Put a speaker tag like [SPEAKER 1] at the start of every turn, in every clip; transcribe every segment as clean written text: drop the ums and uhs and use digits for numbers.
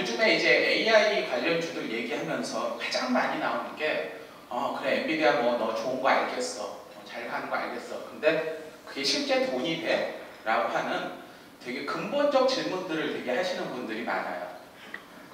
[SPEAKER 1] 요즘에 이제 AI 관련주들 얘기하면서 가장 많이 나오는 게 그래 엔비디아 뭐 너 좋은 거 알겠어, 잘 가는 거 알겠어. 근데 그게 실제 돈이 돼? 라고 하는 되게 근본적 질문들을 되게 하시는 분들이 많아요.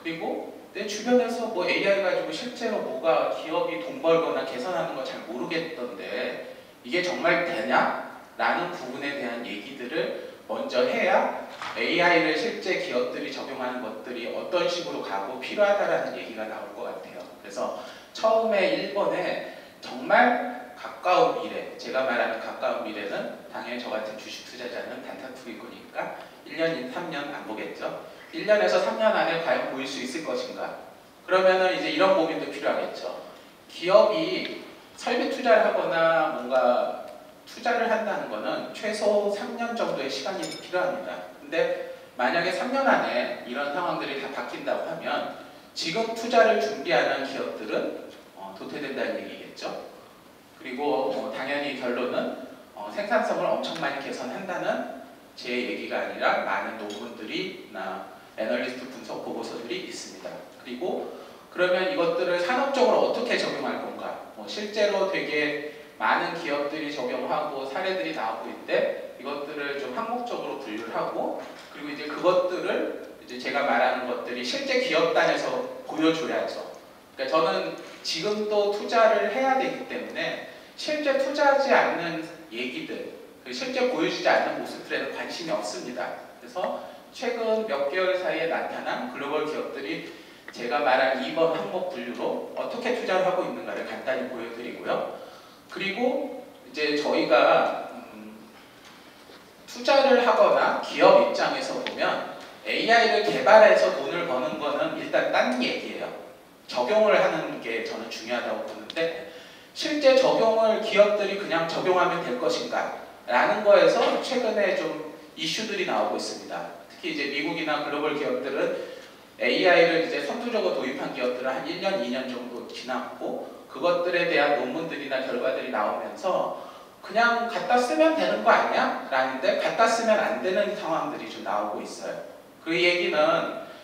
[SPEAKER 1] 그리고 내 주변에서 뭐 AI 가지고 실제로 뭐가 기업이 돈 벌거나 개선하는 거 잘 모르겠던데 이게 정말 되냐? 라는 부분에 대한 얘기들을 먼저 해야 AI를 실제 기업들이 적용하는 것들이 어떤 식으로 가고 필요하다라는 얘기가 나올 것 같아요. 그래서 처음에 1번에 정말 가까운 미래, 제가 말하는 가까운 미래는 당연히 저 같은 주식 투자자는 단타투기꾼이니까 1년, 3년 안 보겠죠. 1년에서 3년 안에 과연 보일 수 있을 것인가? 그러면은 이제 이런 고민도 필요하겠죠. 기업이 설비 투자를 하거나 뭔가 투자를 한다는 거는 최소 3년 정도의 시간이 필요합니다. 근데 만약에 3년 안에 이런 상황들이 다 바뀐다고 하면 지금 투자를 준비하는 기업들은 도태된다는 얘기겠죠. 그리고 당연히 결론은 생산성을 엄청 많이 개선한다는 제 얘기가 아니라 많은 논문들이나 애널리스트 분석 보고서들이 있습니다. 그리고 그러면 이것들을 산업적으로 어떻게 적용할 건가? 실제로 되게 많은 기업들이 적용하고 사례들이 나오고 있는데 이것들을 좀 항목적으로 분류를 하고 그리고 이제 그것들을 이제 제가 말하는 것들이 실제 기업단에서 보여줘야죠. 그러니까 저는 지금 또 투자를 해야 되기 때문에 실제 투자하지 않는 얘기들, 실제 보여주지 않는 모습들에는 관심이 없습니다. 그래서 최근 몇 개월 사이에 나타난 글로벌 기업들이 제가 말한 2번 항목 분류로 어떻게 투자를 하고 있는가를 간단히 보여드리고요. 그리고 이제 저희가 투자를 하거나 기업 입장에서 보면 AI를 개발해서 돈을 버는 거는 일단 딴 얘기예요. 적용을 하는 게 저는 중요하다고 보는데 실제 적용을 기업들이 그냥 적용하면 될 것인가 라는 거에서 최근에 좀 이슈들이 나오고 있습니다. 특히 이제 미국이나 글로벌 기업들은 AI를 이제 선두적으로 도입한 기업들은 한 1년, 2년 정도 지났고 그것들에 대한 논문들이나 결과들이 나오면서 그냥 갖다 쓰면 되는 거 아니야? 라는데 갖다 쓰면 안 되는 상황들이 좀 나오고 있어요. 그 얘기는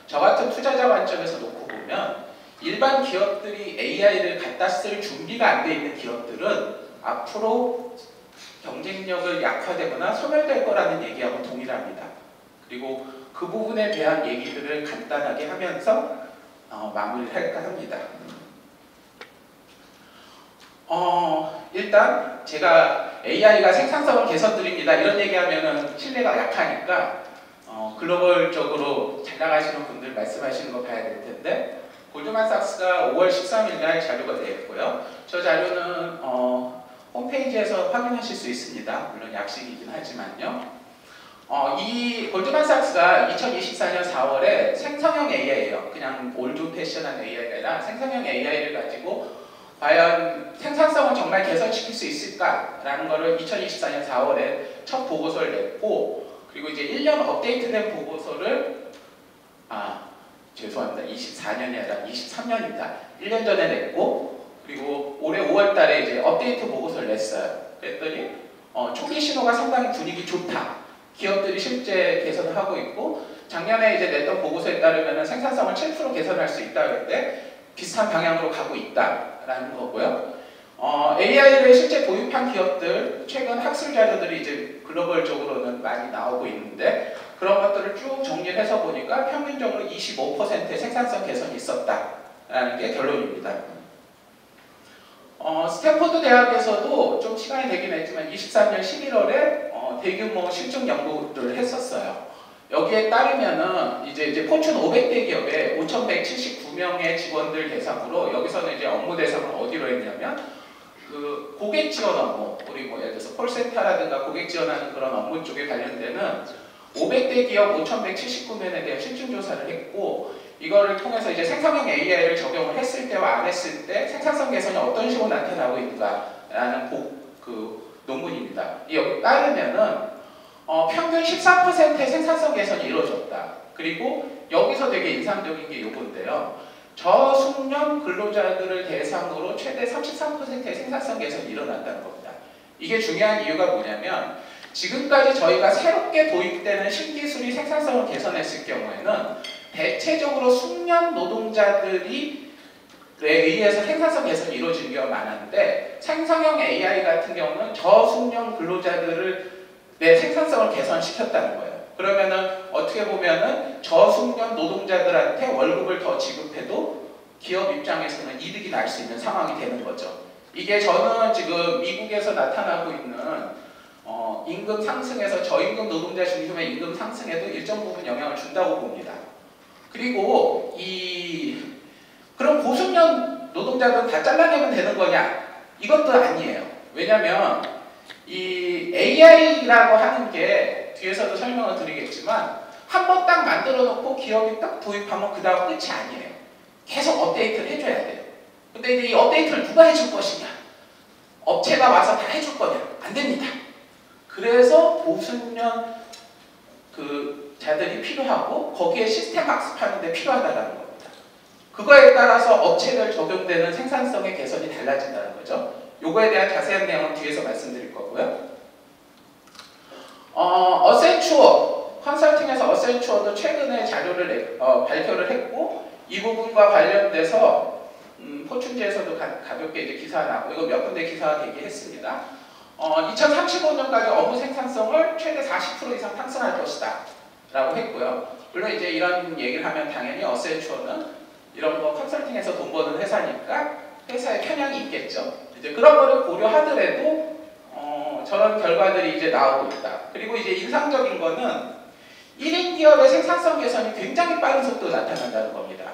[SPEAKER 1] 저 같은 투자자 관점에서 놓고 보면 일반 기업들이 AI를 갖다 쓸 준비가 안 돼 있는 기업들은 앞으로 경쟁력을 약화되거나 소멸될 거라는 얘기하고 동일합니다. 그리고 그 부분에 대한 얘기들을 간단하게 하면서 마무리를 할까 합니다. 일단 제가 AI가 생산성을 개선드립니다 이런 얘기하면은 신뢰가 약하니까 글로벌적으로 잘 나가시는 분들 말씀하시는 거 봐야 될 텐데 골드만삭스가 5월 13일 날 자료가 냈고요. 저 자료는 홈페이지에서 확인하실 수 있습니다. 물론 약식이긴 하지만요. 이 골드만삭스가 2024년 4월에 생성형 AI예요. 그냥 올드 패션한 AI가 아니라 생성형 AI를 가지고 과연 생산성을 정말 개선시킬 수 있을까라는 거를 2024년 4월에 첫 보고서를 냈고 그리고 이제 1년 업데이트된 보고서를 죄송합니다. 24년이 아니라 23년입니다. 1년 전에 냈고 그리고 올해 5월 달에 이제 업데이트 보고서를 냈어요. 그랬더니 초기 신호가 상당히 분위기 좋다. 기업들이 실제 개선을 하고 있고 작년에 이제 냈던 보고서에 따르면 생산성을 7% 개선할 수 있다 그랬는데 비슷한 방향으로 가고 있다라는 거고요. AI를 실제 도입한 기업들 최근 학술 자료들이 이제 글로벌적으로는 많이 나오고 있는데 그런 것들을 쭉 정리해서 보니까 평균적으로 25%의 생산성 개선이 있었다라는 게 결론입니다. 스탠포드 대학에서도 좀 시간이 되긴 했지만 23년 11월에 대규모 실증 연구를 했었어요. 여기에 따르면은 이제 포춘 500대 기업의 5,179명의 직원들 대상으로 여기서는 이제 업무 대상을 어디로 했냐면 그 고객 지원 업무, 우리 뭐 예를 들어서 콜센터라든가 고객 지원하는 그런 업무 쪽에 관련되는 500대 기업 5,179명에 대한 실증 조사를 했고 이거를 통해서 이제 생성형 AI를 적용을 했을 때와 안 했을 때 생산성 개선이 어떤 식으로 나타나고 있는가라는 논문입니다. 여기 따르면은 평균 14%의 생산성 개선이 이루어졌다. 그리고 여기서 되게 인상적인 게 이건데요. 저숙련 근로자들을 대상으로 최대 33%의 생산성 개선이 일어났다는 겁니다. 이게 중요한 이유가 뭐냐면 지금까지 저희가 새롭게 도입되는 신기술이 생산성을 개선했을 경우에는 대체적으로 숙련 노동자들이 의해서 생산성 개선이 이루어지는 경우가 많았는데 생성형 AI 같은 경우는 저숙련 근로자들을 내 생산성을 개선시켰다는 거예요. 그러면은 어떻게 보면은 저숙련 노동자들한테 월급을 더 지급해도 기업 입장에서는 이득이 날 수 있는 상황이 되는 거죠. 이게 저는 지금 미국에서 나타나고 있는 임금 상승에서 저임금 노동자 중심의 임금 상승에도 일정 부분 영향을 준다고 봅니다. 그리고 그럼 고숙련 노동자들은 다 잘라내면 되는 거냐? 이것도 아니에요. 왜냐면 이 AI라고 하는 게 뒤에서도 설명을 드리겠지만 한 번 딱 만들어 놓고 기업이 딱 도입하면 그 다음 끝이 아니에요. 계속 업데이트를 해줘야 돼요. 근데 이제 이 업데이트를 누가 해줄 것이냐? 업체가 와서 다 해줄 거냐? 안 됩니다. 그래서 고숙련 자들이 필요하고 거기에 시스템 학습하는 데 필요하다는 겁니다. 그거에 따라서 업체별 적용되는 생산성의 개선이 달라진다는 거죠. 요거에 대한 자세한 내용은 뒤에서 말씀드릴 거고요. 어센추어, 컨설팅에서 어센추어도 최근에 자료를 발표를 했고 이 부분과 관련돼서 포춘지에서도 가볍게 이제 기사가 나고 이거 몇 군데 기사가 되게 했습니다. 2035년까지 업무 생산성을 최대 40% 이상 상승할 것이다 라고 했고요. 물론 이제 이런 얘기를 하면 당연히 어센추어는 이런 거 컨설팅에서 돈 버는 회사니까 회사에 편향이 있겠죠. 이제 그런 거를 고려하더라도 저런 결과들이 이제 나오고 있다. 그리고 이제 인상적인 거는 1인 기업의 생산성 개선이 굉장히 빠른 속도로 나타난다는 겁니다.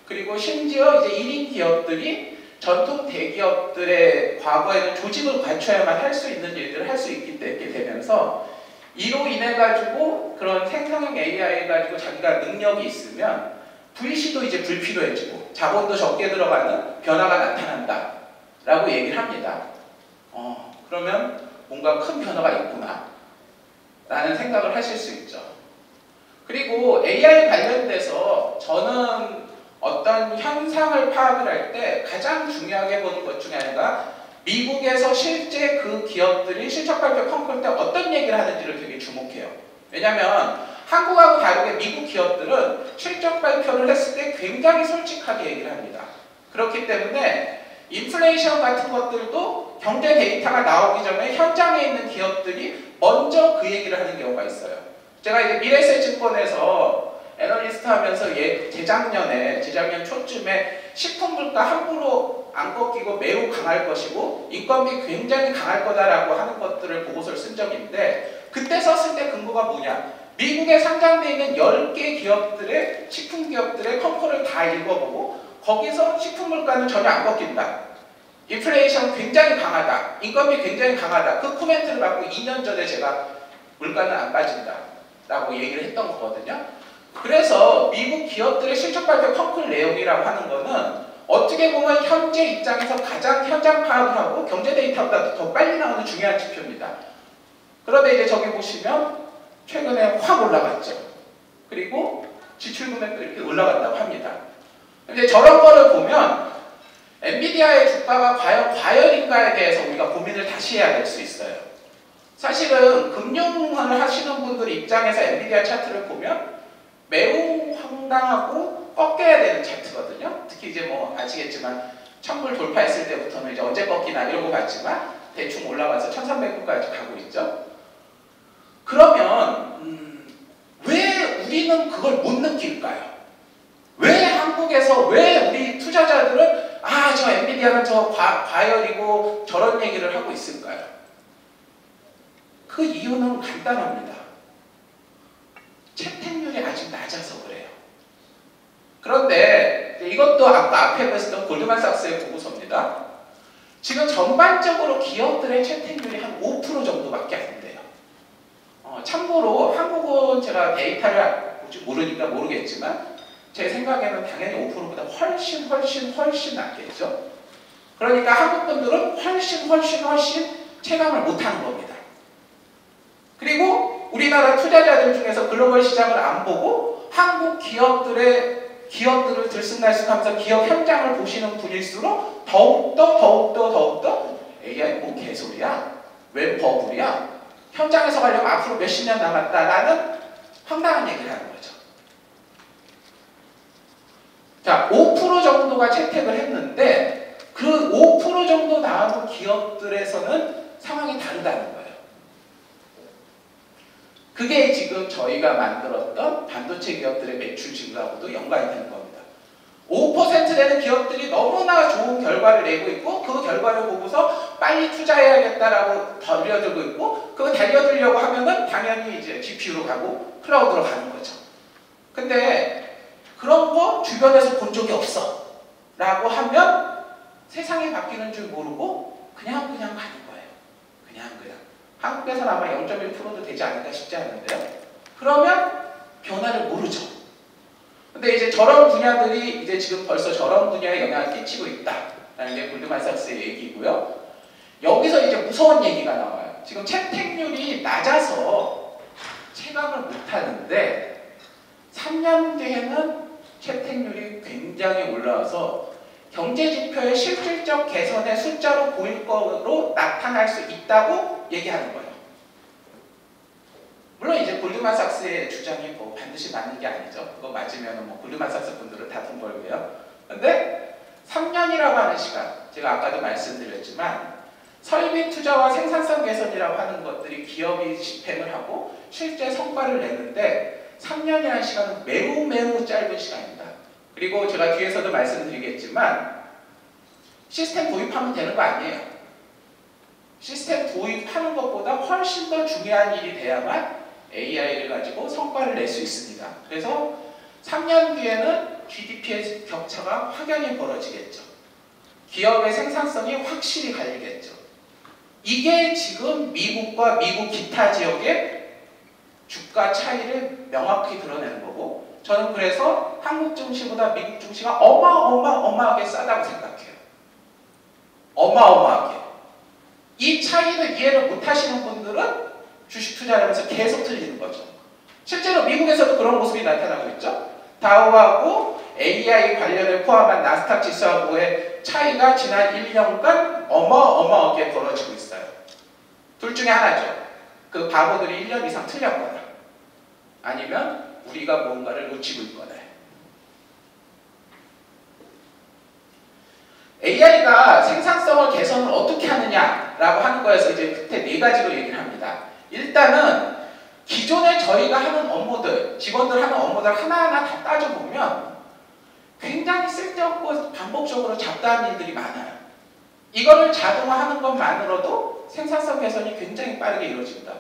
[SPEAKER 1] 그리고 심지어 이제 1인 기업들이 전통 대기업들의 과거에는 조직을 갖춰야만 할 수 있는 일들을 할 수 있게 되면서 이로 인해 가지고 그런 생성형 AI 가지고 자기가 능력이 있으면 VC도 이제 불필요해지고 자본도 적게 들어가는 변화가 나타난다 라고 얘기를 합니다. 그러면 뭔가 큰 변화가 있구나 라는 생각을 하실 수 있죠. 그리고 AI 관련돼서 저는 어떤 현상을 파악을 할 때 가장 중요하게 보는 것 중에 하나가 미국에서 실제 그 기업들이 실적 발표 컨콜 때 어떤 얘기를 하는지를 되게 주목해요. 왜냐하면 한국하고 다르게 미국 기업들은 실적 발표를 했을 때 굉장히 솔직하게 얘기를 합니다. 그렇기 때문에 인플레이션 같은 것들도 경제 데이터가 나오기 전에 현장에 있는 기업들이 먼저 그 얘기를 하는 경우가 있어요. 제가 이제 미래에셋증권에서 애널리스트 하면서 재작년 초쯤에 식품 물가 함부로 안 꺾이고 매우 강할 것이고 인건비 굉장히 강할 거다라고 하는 것들을 보고서를 쓴 적이 있는데 그때 썼을 때 근거가 뭐냐? 미국에 상장되어 있는 10개 기업들의 식품 기업들의 컴포를 다 읽어보고 거기서 식품 물가는 전혀 안 꺾인다. 인플레이션 굉장히 강하다. 인건비 굉장히 강하다. 그 코멘트를 받고 2년 전에 제가 물가는 안 빠진다 라고 얘기를 했던 거거든요. 그래서 미국 기업들의 실적 발표 컨콜 내용이라고 하는 거는 어떻게 보면 현재 입장에서 가장 현장 파악을 하고 경제 데이터보다 더 빨리 나오는 중요한 지표입니다. 그런데 이제 저기 보시면 최근에 확 올라갔죠. 그리고 지출 금액도 이렇게 올라간다고 합니다. 근데 저런 거를 보면 엔비디아의 주가가 과연 과열인가에 대해서 우리가 고민을 다시 해야 될 수 있어요. 사실은 금융을 하시는 분들 입장에서 엔비디아 차트를 보면 매우 황당하고 꺾여야 되는 차트거든요. 특히 이제 뭐 아시겠지만 1000불 돌파했을 때부터는 이제 언제 꺾이나 이러고 봤지만 대충 올라가서 1300불까지 가고 있죠. 그러면 왜 우리는 그걸 못 느낄까요? 왜 한국에서 왜 우리 투자자들은 저 엔비디아는 저 과열이고 저런 얘기를 하고 있을까요? 그 이유는 간단합니다. 채택률이 아직 낮아서 그래요. 그런데 이것도 아까 앞에 봤던 골드만삭스의 보고서입니다. 지금 전반적으로 기업들의 채택률이 한 5% 정도밖에 안 돼요. 참고로 한국은 제가 데이터를 모르니까 모르겠지만 제 생각에는 당연히 5%보다 훨씬 낮겠죠. 그러니까 한국 분들은 훨씬 체감을 못하는 겁니다. 그리고 우리나라 투자자들 중에서 글로벌 시장을 안 보고 한국 기업들을 들쑥날쑥하면서 기업 현장을 보시는 분일수록 더욱더 AI 뭐 개소리야? 웬 버블이야? 현장에서 가려면 앞으로 몇십 년 남았다라는 황당한 얘기를 하는 거죠. 5% 정도가 채택을 했는데 그 5% 정도 나온 기업들에서는 상황이 다르다는 거예요. 그게 지금 저희가 만들었던 반도체 기업들의 매출 증가하고도 연관이 되는 겁니다. 5% 되는 기업들이 너무나 좋은 결과를 내고 있고 그 결과를 보고서 빨리 투자해야겠다라고 달려들고 있고 그거 달려들려고 하면은 당연히 이제 GPU로 가고 클라우드로 가는 거죠. 근데 그런 거 주변에서 본 적이 없어 라고 하면 세상이 바뀌는 줄 모르고 그냥 가는 거예요. 그냥. 한국에서는 아마 0.1%도 되지 않을까 싶지 않은데요. 그러면 변화를 모르죠. 근데 이제 저런 분야들이 이제 지금 벌써 저런 분야에 영향을 끼치고 있다라는 게 골드만삭스의 얘기고요. 여기서 이제 무서운 얘기가 나와요. 지금 채택률이 낮아서 체감을 못하는데 3년 뒤에는 채택률이 굉장히 올라와서 경제지표의 실질적 개선의 숫자로 보일 거로 나타날 수 있다고 얘기하는 거예요. 물론 이제 골드만삭스의 주장이 뭐 반드시 맞는 게 아니죠. 그거 맞으면 뭐 골드만삭스 분들은 다 돈 벌고요. 근데 3년이라고 하는 시간, 제가 아까도 말씀드렸지만 설비 투자와 생산성 개선이라고 하는 것들이 기업이 집행을 하고 실제 성과를 내는데 3년이라는 시간은 매우 짧은 시간입니다. 그리고 제가 뒤에서도 말씀드리겠지만 시스템 도입하면 되는 거 아니에요. 시스템 도입하는 것보다 훨씬 더 중요한 일이 돼야만 AI를 가지고 성과를 낼 수 있습니다. 그래서 3년 뒤에는 GDP의 격차가 확연히 벌어지겠죠. 기업의 생산성이 확실히 갈리겠죠. 이게 지금 미국과 미국 기타 지역의 주가 차이를 명확히 드러내는 거고 저는 그래서 한국 증시보다 미국 증시가 어마어마하게 싸다고 생각해요. 어마어마하게. 이 차이를 이해를 못하시는 분들은 주식 투자를 하면서 계속 틀리는 거죠. 실제로 미국에서도 그런 모습이 나타나고 있죠. 다우하고 AI 관련을 포함한 나스닥 지수하고의 차이가 지난 1년간 어마어마하게 벌어지고 있어요. 둘 중에 하나죠. 그 바보들이 1년 이상 틀렸거나 아니면 우리가 뭔가를 놓치고 있거나. AI가 생산성을 개선을 어떻게 하느냐라고 하는 거에서 이제 끝에 4가지로 얘기를 합니다. 일단은 기존에 저희가 하는 업무들, 직원들 하는 업무들 하나하나 다 따져보면 굉장히 쓸데없고 반복적으로 잡다한 일들이 많아요. 이거를 자동화하는 것만으로도 생산성 개선이 굉장히 빠르게 이루어진다.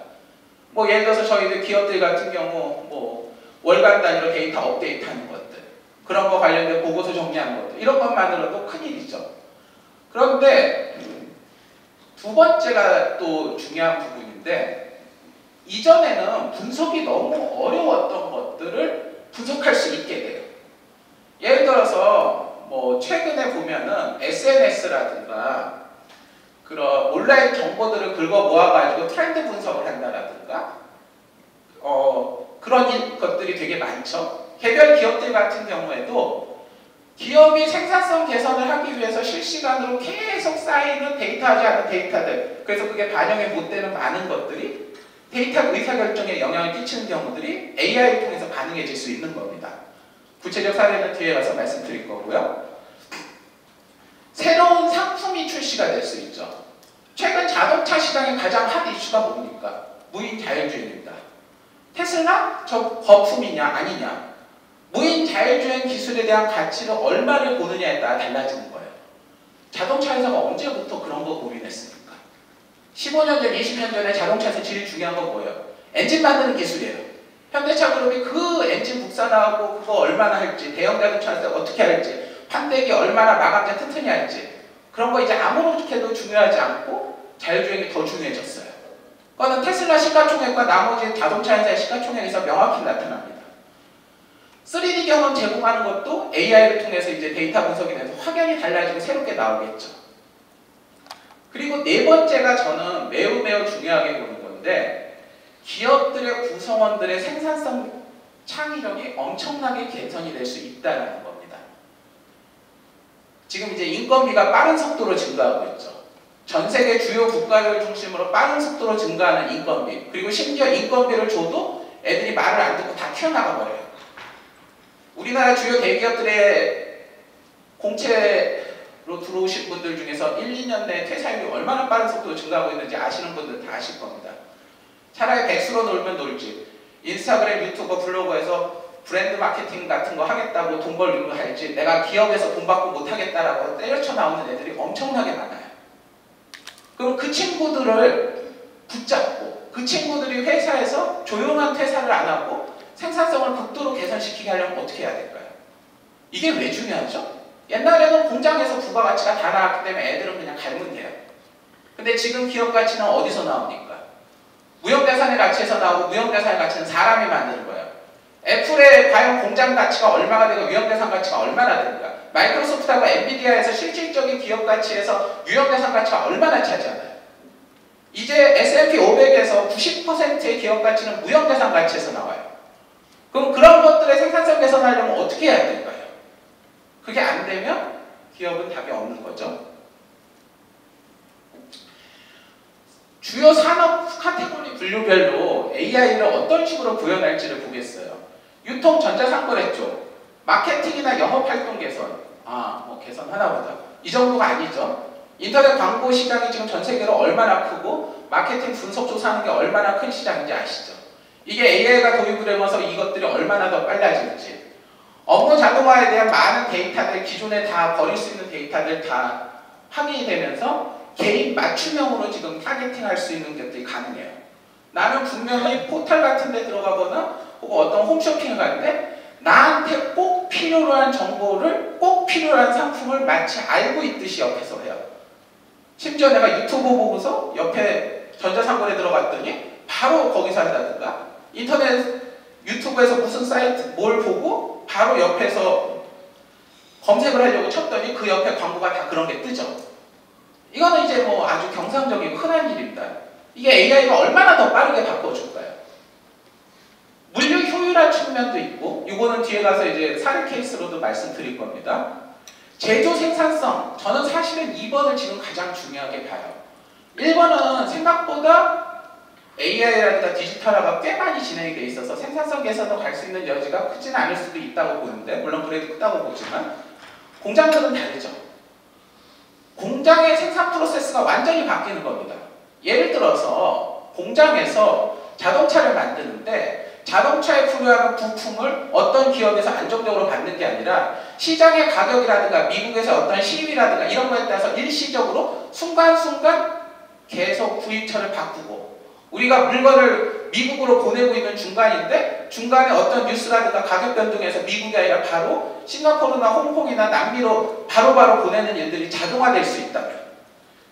[SPEAKER 1] 뭐 예를 들어서 저희들 기업들 같은 경우 뭐 월간 단위로 데이터 업데이트하는 것들, 그런 거 관련된 보고서 정리하는 것들, 이런 것만으로도 큰일이죠. 그런데 두 번째가 또 중요한 부분인데 이전에는 분석이 너무 어려웠던 것들을 분석할 수 있게 돼요. 예를 들어서 뭐 최근에 보면은 SNS라든가 그런 온라인 정보들을 긁어 모아가지고 트렌드 분석을 한다라든가 그런 것들이 되게 많죠. 개별 기업들 같은 경우에도 기업이 생산성 개선을 하기 위해서 실시간으로 계속 쌓이는 데이터하지 않은 데이터들, 그래서 그게 반영이 못 되는 많은 것들이 데이터 의사결정에 영향을 끼치는 경우들이 AI를 통해서 가능해질 수 있는 겁니다. 구체적 사례는 뒤에 가서 말씀드릴 거고요. 새로운 상품이 출시가 될 수 있죠. 최근 자동차 시장의 가장 핫 이슈가 뭡니까? 무인 자율주행입니다. 테슬라? 저 거품이냐 아니냐? 무인 자율주행 기술에 대한 가치를 얼마를 보느냐에 따라 달라지는 거예요. 자동차 회사가 언제부터 그런 거 고민했습니까? 15년 전, 20년 전에 자동차에서 제일 중요한 건 뭐예요? 엔진 만드는 기술이에요. 현대차 그룹이 그 엔진 국산화하고 그거 얼마나 할지, 대형 자동차에서 어떻게 할지, 판때기 얼마나 마감재 튼튼히 할지, 그런 거 이제 아무렇게도 중요하지 않고 자율주행이 더 중요해졌어요. 그거는 테슬라 시가총액과 나머지 자동차 회사의 시가총액에서 명확히 나타납니다. 3D 경험 제공하는 것도 AI를 통해서 이제 데이터 분석이 돼서 확연히 달라지고 새롭게 나오겠죠. 그리고 네 번째가 저는 매우 중요하게 보는 건데 기업들의 구성원들의 생산성 창의력이 엄청나게 개선이 될 수 있다는 겁니다. 지금 이제 인건비가 빠른 속도로 증가하고 있죠. 전 세계 주요 국가를 중심으로 빠른 속도로 증가하는 인건비, 그리고 심지어 인건비를 줘도 애들이 말을 안 듣고 다 튀어나가 버려요. 우리나라 주요 대기업들의 공채로 들어오신 분들 중에서 1, 2년 내에 퇴사율이 얼마나 빠른 속도로 증가하고 있는지 아시는 분들 다 아실 겁니다. 차라리 백수로 놀면 놀지, 인스타그램, 유튜버, 블로그에서 브랜드 마케팅 같은 거 하겠다고 돈 벌기로 할지, 내가 기업에서 돈 받고 못 하겠다라고 때려쳐 나오는 애들이 엄청나게 많아요. 그럼 그 친구들을 붙잡고 그 친구들이 회사에서 조용한 퇴사를 안 하고 생산성을 극도로 개선시키게 하려면 어떻게 해야 될까요? 이게 왜 중요하죠? 옛날에는 공장에서 부가가치가 다 나왔기 때문에 애들은 그냥 갈면 돼요. 근데 지금 기업가치는 어디서 나옵니까? 무형자산의 가치에서 나오고, 무형자산의 가치는 사람이 만드는 거예요. 애플의 과연 공장 가치가 얼마가 되고 유형자산 가치가 얼마나 됩니까? 마이크로소프트하고 엔비디아에서 실질적인 기업 가치에서 유형자산 가치가 얼마나 차지하나요? 이제 S&P 500에서 90%의 기업 가치는 무형자산 가치에서 나와요. 그럼 그런 것들의 생산성 개선하려면 어떻게 해야 될까요? 그게 안 되면 기업은 답이 없는 거죠. 주요 산업 카테고리 분류별로 AI를 어떤 식으로 구현할지를 보겠어요. 유통, 전자상거래 쪽, 마케팅이나 영업활동 개선. 뭐 개선하나 보다. 이 정도가 아니죠. 인터넷 광고 시장이 지금 전 세계로 얼마나 크고 마케팅 분석 조사하는 게 얼마나 큰 시장인지 아시죠? 이게 AI가 도입을 하면서 이것들이 얼마나 더 빨라질지. 업무 자동화에 대한 많은 데이터들, 기존에 다 버릴 수 있는 데이터들 다 확인이 되면서 개인 맞춤형으로 지금 타겟팅할 수 있는 것들이 가능해요. 나는 분명히 포털 같은 데 들어가거나 혹은 어떤 홈쇼핑을 가는데 나한테 꼭 필요한 정보를, 꼭 필요한 상품을 마치 알고 있듯이 옆에서 해요. 심지어 내가 유튜브 보고서 옆에 전자상거래 들어갔더니 바로 거기서 한다든가, 인터넷 유튜브에서 무슨 사이트 뭘 보고 바로 옆에서 검색을 하려고 쳤더니 그 옆에 광고가 다 그런 게 뜨죠. 이거는 이제 뭐 아주 경상적이고 흔한 일입니다. 이게 AI가 얼마나 더 빠르게 바꿔줄까요? 물류 효율화 측면도 있고, 이거는 뒤에 가서 이제 사례 케이스로도 말씀드릴 겁니다. 제조 생산성, 저는 사실은 2번을 지금 가장 중요하게 봐요. 1번은 생각보다 AI라든가 디지털화가 꽤 많이 진행이 돼 있어서 생산성 개선으로 갈 수 있는 여지가 크지는 않을 수도 있다고 보는데, 물론 그래도 크다고 보지만 공장들은 다르죠. 공장의 생산 프로세스가 완전히 바뀌는 겁니다. 예를 들어서 공장에서 자동차를 만드는데 자동차에 필요한 부품을 어떤 기업에서 안정적으로 받는 게 아니라 시장의 가격이라든가 미국에서 어떤 시위라든가 이런 거에 따라서 일시적으로 순간순간 계속 구입처를 바꾸고, 우리가 물건을 미국으로 보내고 있는 중간인데 중간에 어떤 뉴스라든가 가격 변동에서 미국이 아니라 바로 싱가포르나 홍콩이나 남미로 바로바로 보내는 일들이 자동화될 수 있다면,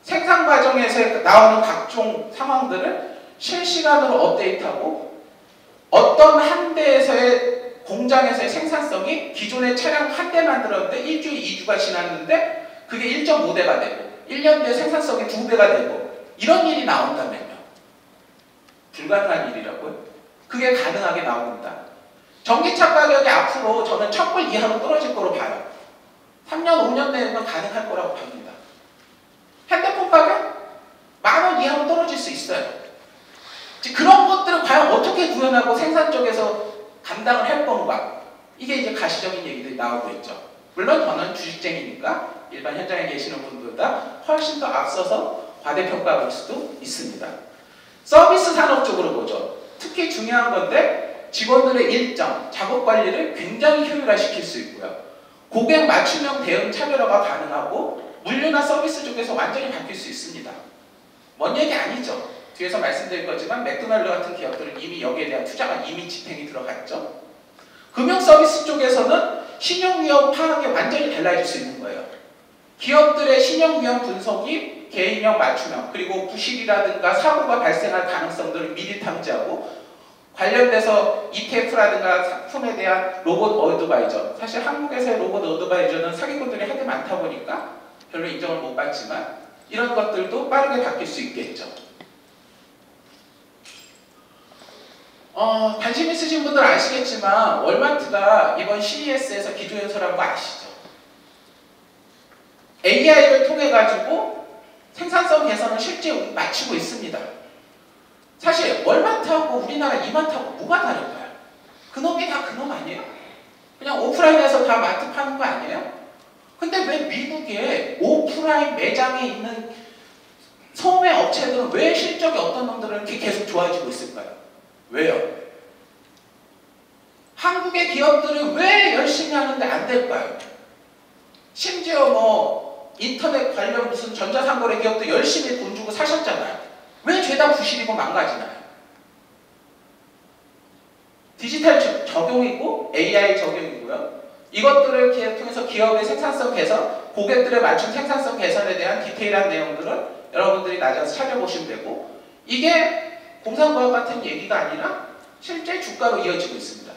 [SPEAKER 1] 생산 과정에서 나오는 각종 상황들을 실시간으로 업데이트하고 어떤 한 대에서의 공장에서의 생산성이 기존의 차량 한 대 만들었는데 1주, 2주가 지났는데 그게 1.5대가 되고 1년 뒤에 생산성이 2배가 되고 이런 일이 나온다면요. 불가능한 일이라고요? 그게 가능하게 나옵니다. 전기차 가격이 앞으로 저는 1,000불 이하로 떨어질 거로 봐요. 3년, 5년 내에는 가능할 거라고 봅니다. 핸드폰 가격? 10,000원 이하로 떨어질 수 있어요. 그런 것들을 과연 어떻게 구현하고 생산 쪽에서 감당을 할 건가? 이게 이제 가시적인 얘기들이 나오고 있죠. 물론 저는 주식쟁이니까 일반 현장에 계시는 분들보다 훨씬 더 앞서서 과대평가할 수도 있습니다. 서비스 산업 쪽으로 보죠. 특히 중요한 건데 직원들의 일정, 작업 관리를 굉장히 효율화시킬 수 있고요. 고객 맞춤형 대응 차별화가 가능하고 물류나 서비스 쪽에서 완전히 바뀔 수 있습니다. 먼 얘기 아니죠. 뒤에서 말씀드릴 거지만 맥도날드 같은 기업들은 이미 여기에 대한 투자가 이미 집행이 들어갔죠. 금융 서비스 쪽에서는 신용 위험 파악이 완전히 달라질 수 있는 거예요. 기업들의 신용 위험 분석이 개인형 맞춤형, 그리고 부실이라든가 사고가 발생할 가능성들을 미리 탐지하고 관련돼서 ETF라든가 상품에 대한 로봇 어드바이저, 사실 한국에서의 로봇 어드바이저는 사기꾼들이 하도 많다 보니까 별로 인정을 못 받지만 이런 것들도 빠르게 바뀔 수 있겠죠. 관심 있으신 분들 아시겠지만 월마트가 이번 CES에서 기조연설한 거 아시죠? AI를 통해 가지고 생산성 개선을 실제 마치고 있습니다. 사실 월마트하고 우리나라 이마트하고 뭐가 다를까요? 그놈이 다 그놈 아니에요? 그냥 오프라인에서 다 마트 파는 거 아니에요? 근데 왜 미국의 오프라인 매장에 있는 소매 업체들은 왜 실적이 어떤 놈들은 이렇게 계속 좋아지고 있을까요? 왜요? 한국의 기업들이 왜 열심히 하는데 안 될까요? 심지어 뭐 인터넷 관련 무슨 전자상거래 기업도 열심히 돈 주고 사셨잖아요. 왜 죄다 부실이고 망가지나요? 디지털 적용이고 AI 적용이고요. 이것들을 통해서 기업의 생산성 개선, 고객들에 맞춘 생산성 개선에 대한 디테일한 내용들은 여러분들이 나중에 찾아보시면 되고, 이게 공상과학 같은 얘기가 아니라 실제 주가로 이어지고 있습니다.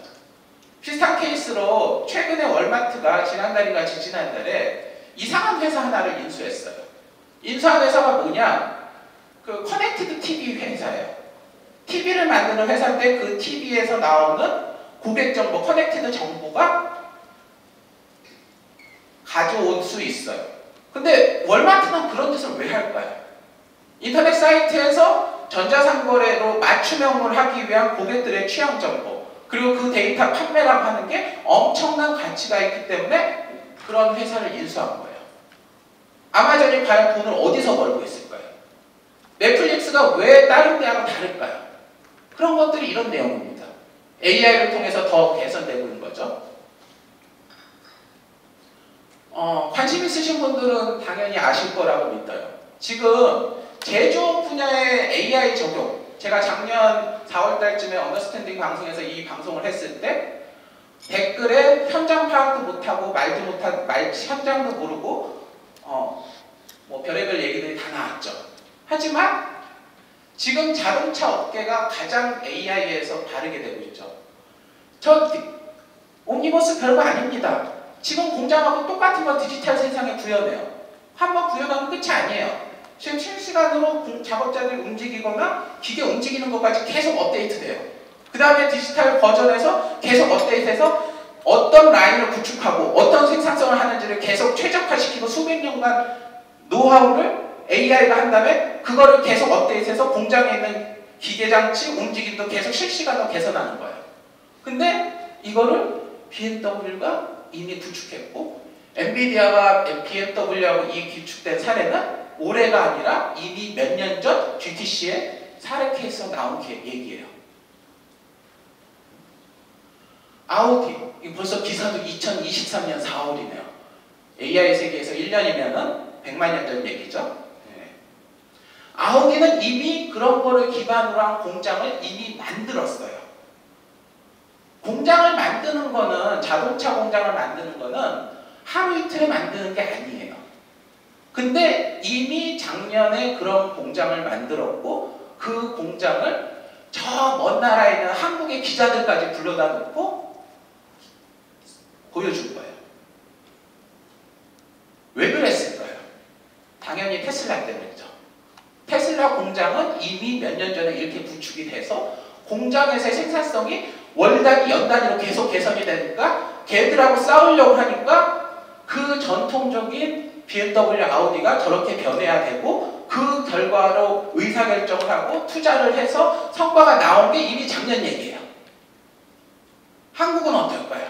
[SPEAKER 1] 비슷한 케이스로 최근에 월마트가 지난달인가 지지난달에 이상한 회사 하나를 인수했어요. 인수한 회사가 뭐냐? 그 커넥티드 TV 회사예요. TV를 만드는 회사인데 그 TV에서 나오는 고객 정보, 커넥티드 정보가 가져올 수 있어요. 근데 월마트는 그런 짓을 왜 할까요? 인터넷 사이트에서 전자상거래로 맞춤형을 하기 위한 고객들의 취향 정보, 그리고 그 데이터 판매라고 하는 게 엄청난 가치가 있기 때문에 그런 회사를 인수한 거예요. 아마존이 과연 돈을 어디서 벌고 있을까요? 넷플릭스가 왜 다른 데하고 다를까요? 그런 것들이 이런 내용입니다. AI를 통해서 더 개선되고 있는 거죠. 관심 있으신 분들은 당연히 아실 거라고 믿어요. 지금 제조업 분야의 AI 적용, 제가 작년 4월달쯤에 언더스탠딩 방송에서 이 방송을 했을 때 댓글에 현장 파악도 못하고 말도 못하고 현장도 모르고 뭐 별의별 얘기들이 다 나왔죠. 하지만 지금 자동차 업계가 가장 AI에서 바르게 되고 있죠. 옴니버스 별거 아닙니다. 지금 공장하고 똑같은 거 디지털 세상에 구현해요. 한번 구현하면 끝이 아니에요. 지금 실시간으로 작업자들이 움직이거나 기계 움직이는 것까지 계속 업데이트돼요. 그 다음에 디지털 버전에서 계속 업데이트해서 어떤 라인을 구축하고 어떤 생산성을 하는지를 계속 최적화시키고 수백 년간 노하우를 AI가 한 다음에 그거를 계속 업데이트해서 공장에 있는 기계장치 움직임도 계속 실시간으로 개선하는 거예요. 근데 이거를 BMW가 이미 구축했고 엔비디아가 BMW하고 이 구축된 사례는 올해가 아니라 이미 몇 년 전 GTC의 사례 케이스가 나온 얘기예요. 아우디, 이거 벌써 기사도 2023년 4월이네요. AI 세계에서 1년이면은 100만 년 전 얘기죠. 네. 아우디는 이미 그런 거를 기반으로 한 공장을 이미 만들었어요. 공장을 만드는 거는, 자동차 공장을 만드는 거는 하루 이틀에 만드는 게 아니에요. 근데 이미 작년에 그런 공장을 만들었고 그 공장을 저 먼 나라에 있는 한국의 기자들까지 불러다 놓고 보여준 거예요. 왜 그랬을까요? 당연히 테슬라 때문이죠. 테슬라 공장은 이미 몇 년 전에 이렇게 구축이 돼서 공장에서의 생산성이 월 단위, 연 단위로 계속 개선이 되니까 걔들하고 싸우려고 하니까 그 전통적인 BMW, 아우디가 저렇게 변해야 되고 그 결과로 의사결정을 하고 투자를 해서 성과가 나온 게 이미 작년 얘기예요. 한국은 어떨까요?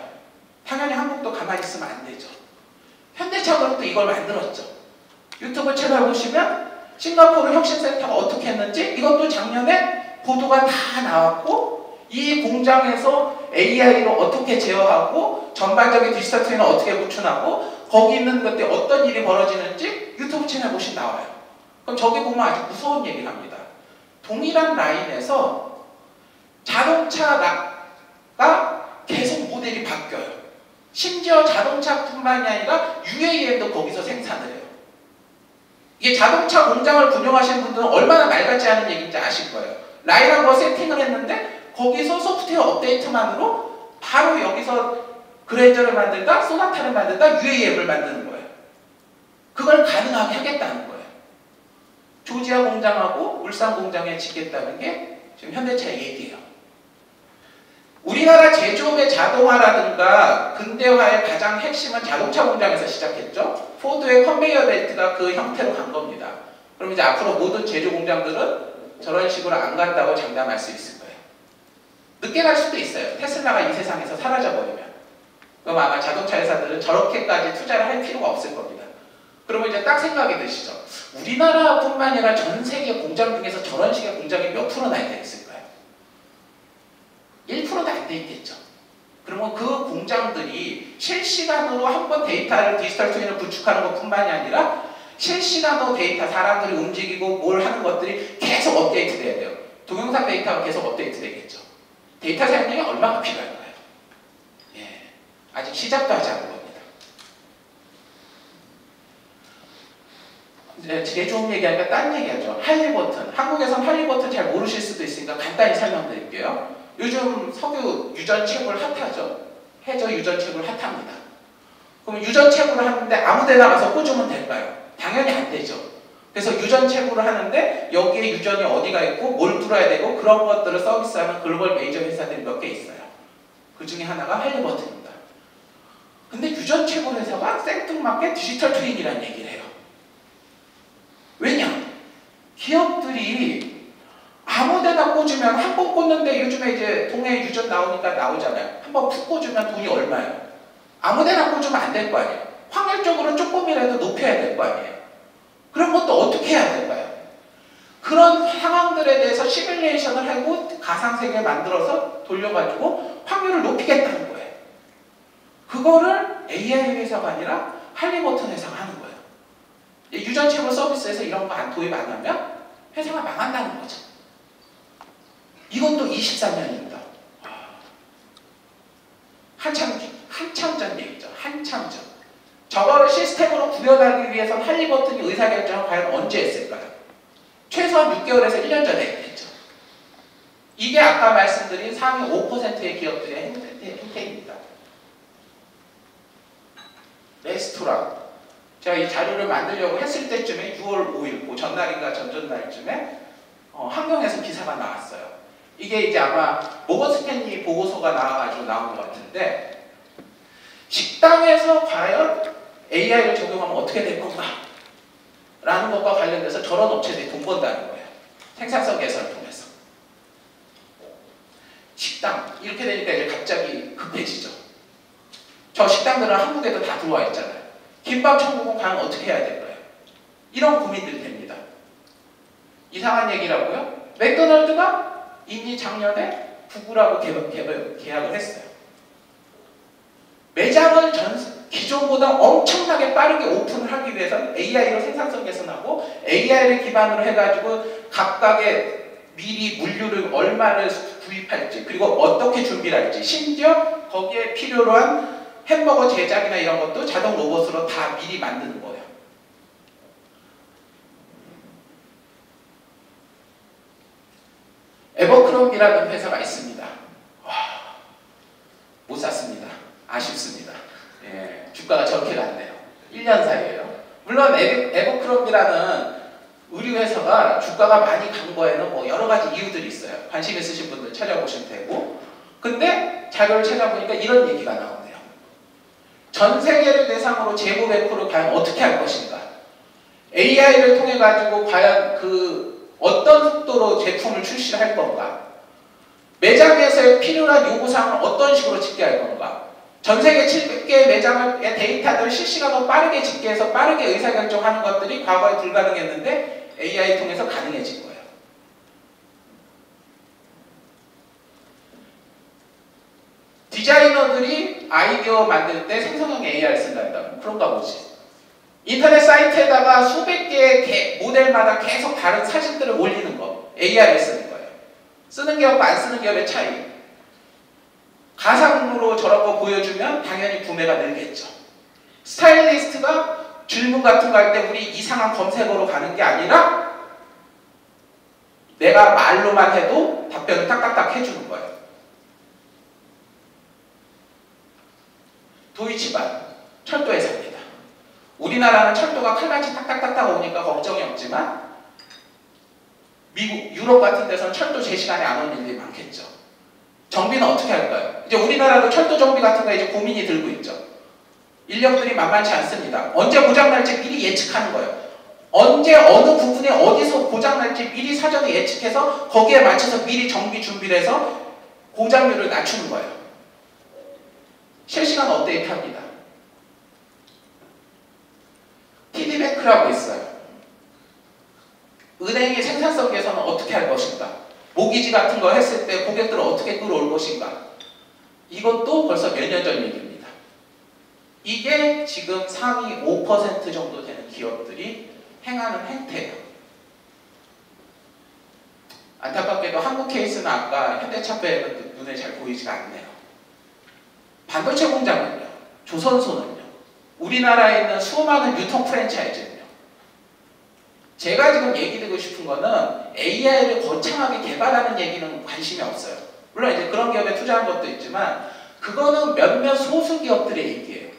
[SPEAKER 1] 당연히 한국도 가만히 있으면 안 되죠. 현대차그룹도 이걸 만들었죠. 유튜브 채널 보시면 싱가포르 혁신센터가 어떻게 했는지 이것도 작년에 보도가 다 나왔고 이 공장에서 AI로 어떻게 제어하고 전반적인 디지털 트윈을 어떻게 구축하고 거기 있는 것들이 어떤 일이 벌어지는지 유튜브 채널 보시면 나와요. 그럼 저기 보면 아주 무서운 얘기를 합니다. 동일한 라인에서 자동차가 계속 모델이 바뀌어요. 심지어 자동차뿐만이 아니라 UAM도 거기서 생산을 해요. 이게 자동차 공장을 운영하시는 분들은 얼마나 말 같지 않은 얘기인지 아실 거예요. 라인 한 번 세팅을 했는데 거기서 소프트웨어 업데이트만으로 바로 여기서 그랜저를 만든다, 소나타를 만든다, UAM을 만드는 거예요. 그걸 가능하게 하겠다는 거예요. 조지아 공장하고 울산 공장에 짓겠다는 게 지금 현대차의 얘기예요. 우리나라 제조업의 자동화라든가 근대화의 가장 핵심은 자동차 공장에서 시작했죠. 포드의 컨베이어 벨트가 그 형태로 간 겁니다. 그럼 이제 앞으로 모든 제조 공장들은 저런 식으로 안 간다고 장담할 수 있을 거예요. 늦게 갈 수도 있어요. 테슬라가 이 세상에서 사라져 버리면. 그럼 아마 자동차 회사들은 저렇게까지 투자를 할 필요가 없을 겁니다. 그러면 이제 딱 생각이 드시죠. 우리나라뿐만 아니라 전 세계 공장 중에서 저런 식의 공장이 몇 프로나 있을까요? 1%도 안 돼 있겠죠. 그러면 그 공장들이 실시간으로 한번 데이터를 디지털 트윈을 구축하는 것뿐만이 아니라 실시간으로 데이터, 사람들이 움직이고 뭘 하는 것들이 계속 업데이트 돼야 돼요. 동영상 데이터가 계속 업데이트 되겠죠. 데이터 사용량이 얼마나 필요할까요? 예, 아직 시작도 하지 않은 겁니다. 제일 좋은 얘기하니까 딴 얘기하죠. 할리버튼. 한국에선 할리버튼 잘 모르실 수도 있으니까 간단히 설명드릴게요. 요즘 석유 유전체불 핫하죠. 해저 유전체불 핫합니다. 그럼 유전체불을 하는데 아무 데나 가서 꽂으면 될까요? 당연히 안 되죠. 그래서 유전체불을 하는데 여기에 유전이 어디가 있고 뭘 뚫어야 되고 그런 것들을 서비스하는 글로벌 메이저 회사들이 몇 개 있어요. 그 중에 하나가 할리버튼입니다. 근데 유전체불 회사가 생뚱맞게 디지털 트윈이라는 얘기를 해요. 왜냐? 기업들이 아무데나 꽂으면 한 번 꽂는데 요즘에 이제 동해 유전 나오니까 나오잖아요. 한 번 푹 꽂으면 돈이 얼마예요? 아무데나 꽂으면 안 될 거 아니에요. 확률적으로 조금이라도 높여야 될 거 아니에요. 그런 것도 어떻게 해야 될까요? 그런 상황들에 대해서 시뮬레이션을 하고 가상세계를 만들어서 돌려가지고 확률을 높이겠다는 거예요. 그거를 AI 회사가 아니라 할리버튼 회사가 하는 거예요. 유전체불 서비스에서 이런 거 도입 안 하면 회사가 망한다는 거죠. 이것도 23년입니다. 한참 전 얘기죠. 한참 전. 저거를 시스템으로 구현하기 위해서 할리버튼이 의사결정을 과연 언제 했을까요? 최소한 6개월에서 1년 전에 했겠죠. 이게 아까 말씀드린 상위 5%의 기업들의 행태입니다. 레스토랑. 제가 이 자료를 만들려고 했을 때쯤에 6월 5일, 그 전날인가 전전날쯤에 한경에서 기사가 나왔어요. 이게 이제 아마 모건 스탠리 보고서가 나와가지고 나온 것 같은데 식당에서 과연 AI를 적용하면 어떻게 될 건가? 라는 것과 관련돼서 저런 업체들이 돈 번다는 거예요. 생산성 개선을 통해서. 식당, 이렇게 되니까 이제 갑자기 급해지죠. 저 식당들은 한국에도 다 들어와 있잖아요. 김밥 천국은 과연 어떻게 해야 될까요? 이런 고민들이 됩니다. 이상한 얘기라고요? 맥도날드가 이미 작년에 구글하고 계약을 했어요. 매장을 기존보다 엄청나게 빠르게 오픈을 하기 위해서는 AI로 생산성 개선하고 AI를 기반으로 해가지고 각각의 미리 물류를 얼마를 구입할지 그리고 어떻게 준비를 할지 심지어 거기에 필요로 한 햄버거 제작이나 이런 것도 자동 로봇으로 다 미리 만드는 거예요. 에버크롬이라는 회사가 있습니다. 못 샀습니다. 아쉽습니다. 예, 주가가 저렇게 갔네요. 1년 사이에요. 물론 에버크롬이라는 의류회사가 주가가 많이 간 거에는 뭐 여러 가지 이유들이 있어요. 관심 있으신 분들 찾아보시면 되고. 근데 자료를 찾아보니까 이런 얘기가 나오네요. 전 세계를 대상으로 재고 배포를 과연 어떻게 할 것인가? AI를 통해 가지고 과연 어떤 속도로 제품을 출시할 건가? 매장에서의 필요한 요구사항을 어떤 식으로 집계할 건가? 전 세계 700개의 매장의 데이터들을 실시간으로 빠르게 집계해서 빠르게 의사결정하는 것들이 과거에 불가능했는데 AI 통해서 가능해진 거예요. 디자이너들이 아이디어 만들 때 생성형 AI를 쓴다면 그런가 보지. 인터넷 사이트에다가 수백 개의 모델마다 계속 다른 사진들을 올리는 거 AI를 쓰는 거예요. 쓰는 기업과 안 쓰는 기업의 차이. 가상으로 저런 거 보여주면 당연히 구매가 늘겠죠. 스타일리스트가 질문 같은 거 할 때 우리 이상한 검색어로 가는 게 아니라 내가 말로만 해도 답변을 딱딱딱 해주는 거예요. 도이치반 철도회사입니다. 우리나라는 철도가 칼같이 딱딱딱딱 오니까 걱정이 없지만 미국, 유럽 같은 데서는 철도 제 시간에 안 오는 일들이 많겠죠. 정비는 어떻게 할까요? 이제 우리나라도 철도 정비 같은 거 이제 고민이 들고 있죠. 인력들이 만만치 않습니다. 언제 고장날지 미리 예측하는 거예요. 언제 어느 부분에 어디서 고장날지 미리 사전에 예측해서 거기에 맞춰서 미리 정비 준비를 해서 고장률을 낮추는 거예요. 실시간 업데이트합니다. TD뱅크라고 있어요. 은행의 생산성 개선은 어떻게 할 것인가? 모기지 같은 거 했을 때 고객들을 어떻게 끌어올 것인가? 이것도 벌써 몇 년 전 얘기입니다. 이게 지금 상위 5% 정도 되는 기업들이 행하는 행태예요. 안타깝게도 한국 케이스는 아까 현대차배는 눈에 잘 보이지가 않네요. 반도체 공장은요, 조선소는요, 우리나라에 있는 수많은 유통 프랜차이즈는요. 제가 지금 얘기드리고 싶은 거는 AI를 거창하게 개발하는 얘기는 관심이 없어요. 물론 이제 그런 기업에 투자한 것도 있지만 그거는 몇몇 소수 기업들의 얘기예요.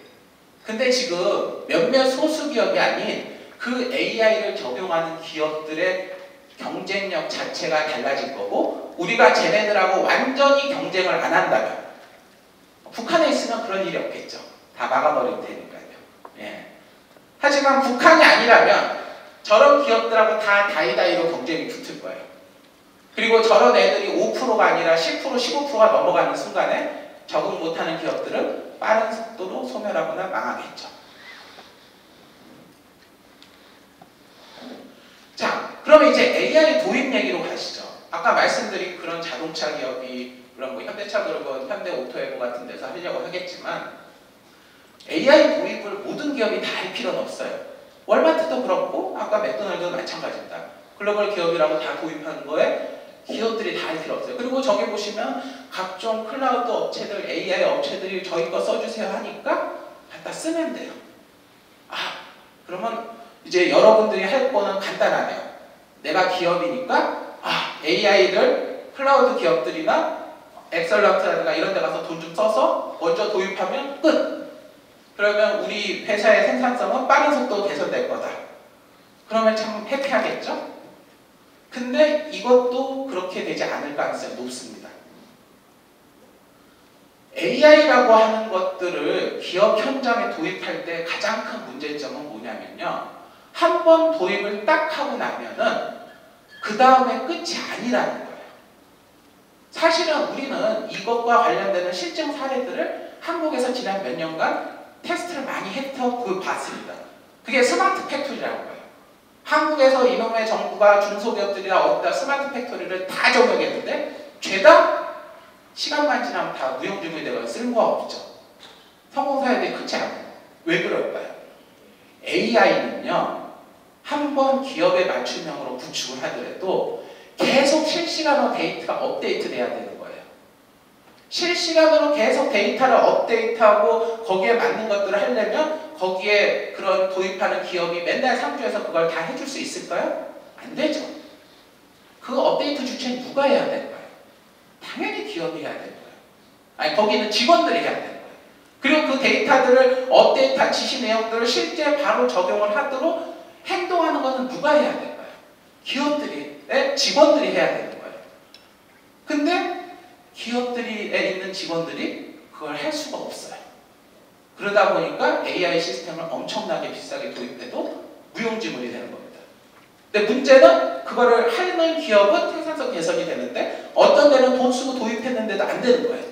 [SPEAKER 1] 근데 지금 몇몇 소수 기업이 아닌 그 AI를 적용하는 기업들의 경쟁력 자체가 달라질 거고, 우리가 쟤네들하고 완전히 경쟁을 안 한다면, 북한에 있으면 그런 일이 없겠죠. 다 막아버릴 테니까요. 예. 하지만 북한이 아니라면 저런 기업들하고 다 다이다이로 경쟁이 붙을 거예요. 그리고 저런 애들이 5%가 아니라 10%, 15%가 넘어가는 순간에 적응 못하는 기업들은 빠른 속도로 소멸하거나 망하겠죠. 자, 그러면 이제 AI 도입 얘기로 가시죠. 아까 말씀드린 그런 자동차 기업이, 물론 뭐 현대차그룹은 현대오토에고 같은 데서 하려고 하겠지만, AI 도입을 모든 기업이 다 할 필요는 없어요. 월마트도 그렇고 아까 맥도날드도 마찬가지입니다. 글로벌 기업이라고 다 도입하는 거에 기업들이 다 할 필요 없어요. 그리고 저기 보시면 각종 클라우드 업체들, AI 업체들이 저희 거 써주세요 하니까 갖다 쓰면 돼요. 아, 그러면 이제 여러분들이 할 거는 간단하네요. 내가 기업이니까 AI를 클라우드 기업들이나 엑셀런트라든가 이런 데 가서 돈 좀 써서 먼저 도입하면 끝! 그러면 우리 회사의 생산성은 빠른 속도로 개선될 거다. 그러면 참 해피하겠죠? 근데 이것도 그렇게 되지 않을 가능성이 높습니다. AI라고 하는 것들을 기업 현장에 도입할 때 가장 큰 문제점은 뭐냐면요. 한 번 도입을 딱 하고 나면은 그 다음에 끝이 아니라는 거예요. 사실은 우리는 이것과 관련되는 실증 사례들을 한국에서 지난 몇 년간 테스트를 많이 해서 봤습니다. 그게 스마트 팩토리라는 거예요. 한국에서 이놈의 정부가 중소기업들이나 어디다 스마트 팩토리를 다 적용했는데 죄다 시간만 지나면 다 무용지물이 되거나 쓸모가 없죠. 성공 사례들이 크지 않아요. 왜 그럴까요? AI는요. 한번 기업의 맞춤형으로 구축을 하더라도 계속 실시간으로 데이터가 업데이트 돼야 되는 거예요. 실시간으로 계속 데이터를 업데이트하고 거기에 맞는 것들을 하려면 거기에 그런 도입하는 기업이 맨날 상주해서 그걸 다 해줄 수 있을까요? 안 되죠. 그 업데이트 주체는 누가 해야 될까요? 당연히 기업이 해야 될 거예요. 아니, 거기는 직원들이 해야 될 거예요. 그리고 그 데이터들을 업데이트한 지시 내용들을 실제 바로 적용을 하도록 행동하는 것은 누가 해야 될까요? 기업들이, 직원들이 해야 되는 거예요. 근데 기업들에 있는 직원들이 그걸 할 수가 없어요. 그러다 보니까 AI 시스템을 엄청나게 비싸게 도입해도 무용지물이 되는 겁니다. 근데 문제는 그거를 하는 기업은 생산성 개선이 되는데 어떤 데는 돈 쓰고 도입했는데도 안 되는 거예요.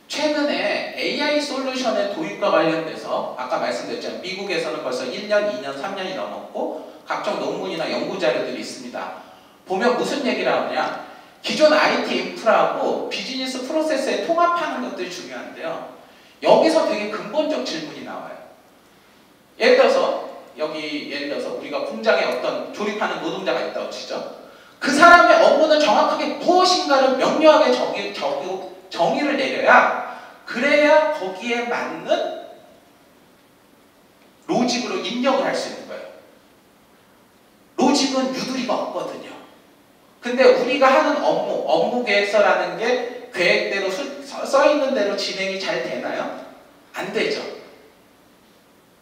[SPEAKER 1] 최근에 AI 솔루션의 도입과 관련돼서 아까 말씀드렸잖아요. 미국에서는 벌써 1년, 2년, 3년이 넘었고 각종 논문이나 연구 자료들이 있습니다. 보면 무슨 얘기를 하느냐, 기존 IT 인프라하고 비즈니스 프로세스에 통합하는 것들이 중요한데요. 여기서 되게 근본적 질문이 나와요. 예를 들어서 우리가 공장에 어떤 조립하는 노동자가 있다고 치죠. 그 사람의 업무는 정확하게 무엇인가를 명료하게 정의를 내려야, 그래야 거기에 맞는 로직으로 입력을 할 수 있는 거예요. 로직은 유두리가 없거든요. 근데 우리가 하는 업무 계획서라는 게 계획대로 써있는 대로 진행이 잘 되나요? 안 되죠.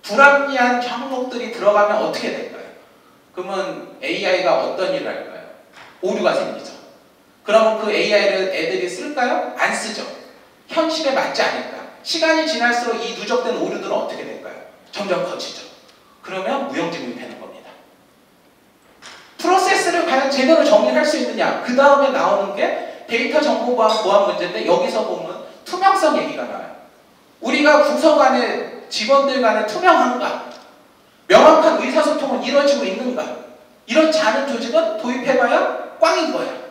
[SPEAKER 1] 불합리한 항목들이 들어가면 어떻게 될까요? 그러면 AI가 어떤 일을 할까요? 오류가 생기죠. 그러면 그 AI를 애들이 쓸까요? 안 쓰죠. 현실에 맞지 않을까. 시간이 지날수록 이 누적된 오류들은 어떻게 될까요? 점점 커지죠. 그러면 무용지물이 되는 겁니다. 프로세스를 과연 제대로 정리할 수 있느냐? 그 다음에 나오는 게 데이터 정보 보안 문제인데 여기서 보면 투명성 얘기가 나와요. 우리가 부서 간에 직원들 간에 투명한가? 명확한 의사소통은 이루어지고 있는가? 이렇지 않은 조직은 도입해봐야 꽝인 거야.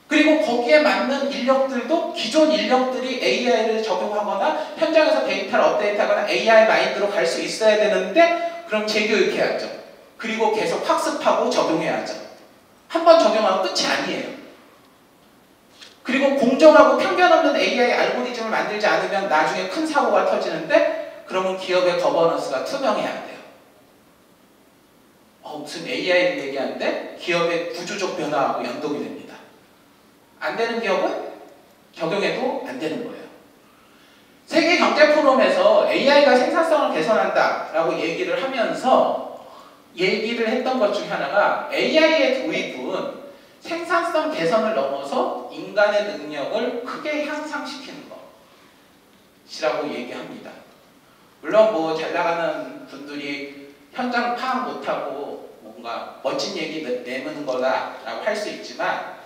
[SPEAKER 1] 그리고 거기에 맞는 인력들도 기존 인력들이 AI를 적용하거나 현장에서 데이터를 업데이트하거나 AI 마인드로 갈 수 있어야 되는데 그럼 재교육해야죠. 그리고 계속 학습하고 적용해야죠. 한 번 적용하면 끝이 아니에요. 그리고 공정하고 편견 없는 AI 알고리즘을 만들지 않으면 나중에 큰 사고가 터지는데 그러면 기업의 거버넌스가 투명해야 돼요. 무슨 AI를 얘기하는데 기업의 구조적 변화하고 연동이 됩니다. 안 되는 기업은 적용해도 안 되는 거예요. 세계경제포럼에서 AI가 생산성을 개선한다라고 얘기를 하면서 얘기를 했던 것 중에 하나가 AI의 도입은 생산성 개선을 넘어서 인간의 능력을 크게 향상시키는 것이라고 얘기합니다. 물론 뭐 잘 나가는 분들이 현장 파악 못하고 뭔가 멋진 얘기 내는 거다라고 할 수 있지만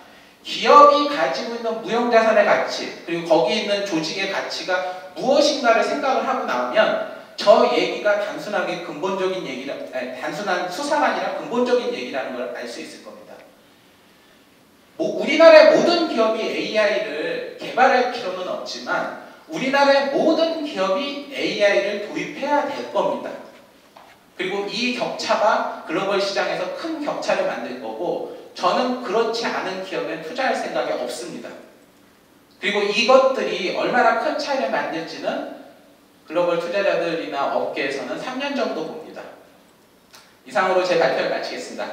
[SPEAKER 1] 기업이 가지고 있는 무형자산의 가치 그리고 거기 있는 조직의 가치가 무엇인가를 생각을 하고 나오면 저 얘기가 단순하게 근본적인 얘기라 단순한 수사가 아니라 근본적인 얘기라는 걸 알 수 있을 겁니다. 우리나라의 모든 기업이 AI를 개발할 필요는 없지만 우리나라의 모든 기업이 AI를 도입해야 될 겁니다. 그리고 이 격차가 글로벌 시장에서 큰 격차를 만들 거고 저는 그렇지 않은 기업에 투자할 생각이 없습니다. 그리고 이것들이 얼마나 큰 차이를 만들지는 글로벌 투자자들이나 업계에서는 3년 정도 봅니다. 이상으로 제 발표를 마치겠습니다.